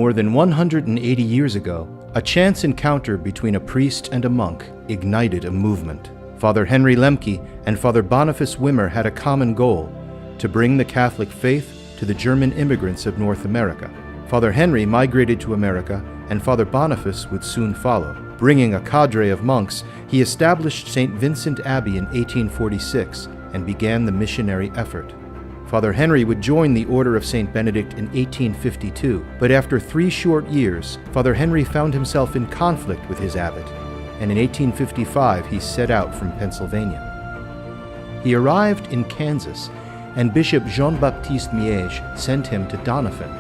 More than 180 years ago, a chance encounter between a priest and a monk ignited a movement. Father Henry Lemke and Father Boniface Wimmer had a common goal: to bring the Catholic faith to the German immigrants of North America. Father Henry migrated to America, and Father Boniface would soon follow. Bringing a cadre of monks, he established St. Vincent Abbey in 1846 and began the missionary effort. Father Henry would join the Order of St. Benedict in 1852, but after 3 short years, Father Henry found himself in conflict with his abbot, and in 1855 he set out from Pennsylvania. He arrived in Kansas, and Bishop Jean-Baptiste Miege sent him to Doniphan.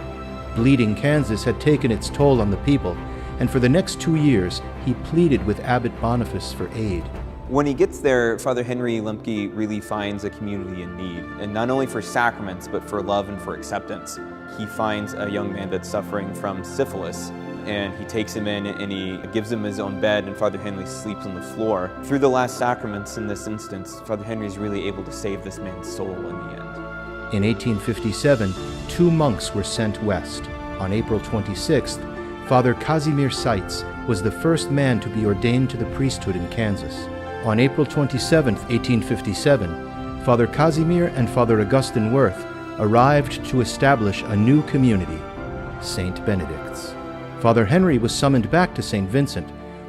Bleeding Kansas had taken its toll on the people, and for the next 2 years he pleaded with Abbot Boniface for aid. When he gets there, Father Henry Lemke really finds a community in need, and not only for sacraments, but for love and for acceptance. He finds a young man that's suffering from syphilis, and he takes him in and he gives him his own bed, and Father Henry sleeps on the floor. Through the last sacraments in this instance, Father Henry is really able to save this man's soul in the end. In 1857, 2 monks were sent west. On April 26th, Father Casimir Seitz was the first man to be ordained to the priesthood in Kansas. On April 27, 1857, Father Casimir and Father Augustine Wirth arrived to establish a new community, St. Benedict's. Father Henry was summoned back to St. Vincent,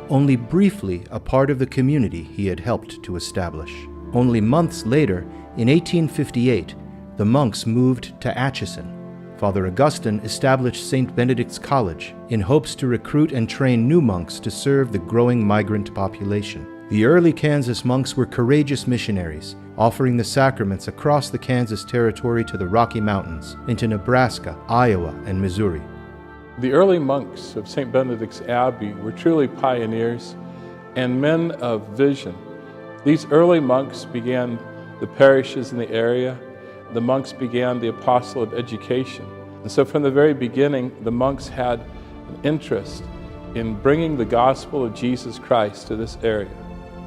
only briefly a part of the community he had helped to establish. Only months later, in 1858, the monks moved to Atchison. Father Augustine established St. Benedict's College in hopes to recruit and train new monks to serve the growing migrant population. The early Kansas monks were courageous missionaries, offering the sacraments across the Kansas Territory to the Rocky Mountains, into Nebraska, Iowa, and Missouri. The early monks of St. Benedict's Abbey were truly pioneers and men of vision. These early monks began the parishes in the area. The monks began the apostle of education. And so from the very beginning, the monks had an interest in bringing the gospel of Jesus Christ to this area.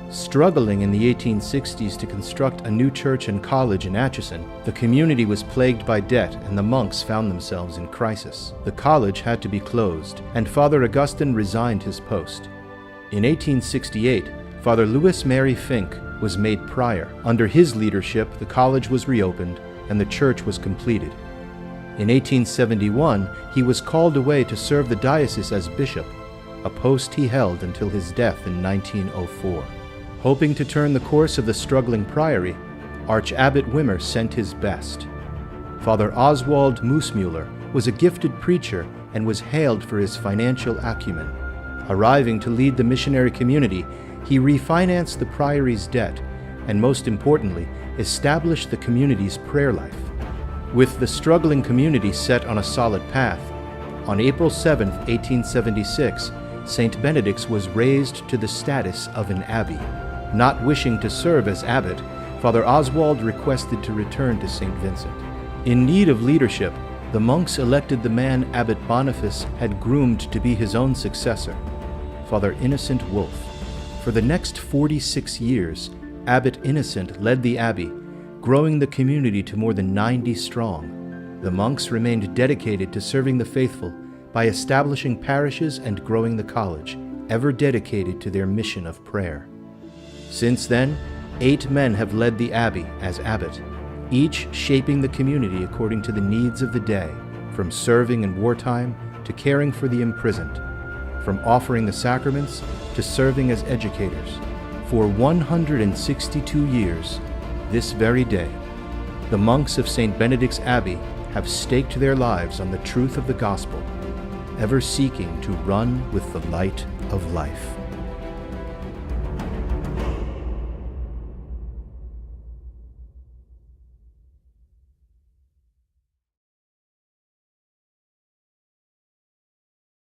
Struggling in the 1860s to construct a new church and college in Atchison, the community was plagued by debt and the monks found themselves in crisis. The college had to be closed, and Father Augustine resigned his post. In 1868, Father Louis Mary Fink was made prior. Under his leadership, the college was reopened and the church was completed. In 1871, he was called away to serve the diocese as bishop, a post he held until his death in 1904. Hoping to turn the course of the struggling priory, Archabbot Wimmer sent his best. Father Oswald Moosmuller was a gifted preacher and was hailed for his financial acumen. Arriving to lead the missionary community, he refinanced the priory's debt and, most importantly, established the community's prayer life. With the struggling community set on a solid path, on April 7, 1876, St. Benedict's was raised to the status of an abbey. Not wishing to serve as abbot, Father Oswald requested to return to St. Vincent. In need of leadership, the monks elected the man Abbot Boniface had groomed to be his own successor, Father Innocent Wolf. For the next 46 years, Abbot Innocent led the abbey, growing the community to more than 90 strong. The monks remained dedicated to serving the faithful by establishing parishes and growing the college, ever dedicated to their mission of prayer. Since then, 8 men have led the abbey as abbot, each shaping the community according to the needs of the day, from serving in wartime to caring for the imprisoned, from offering the sacraments to serving as educators. For 162 years, this very day, the monks of St. Benedict's Abbey have staked their lives on the truth of the gospel, ever seeking to run with the light of life.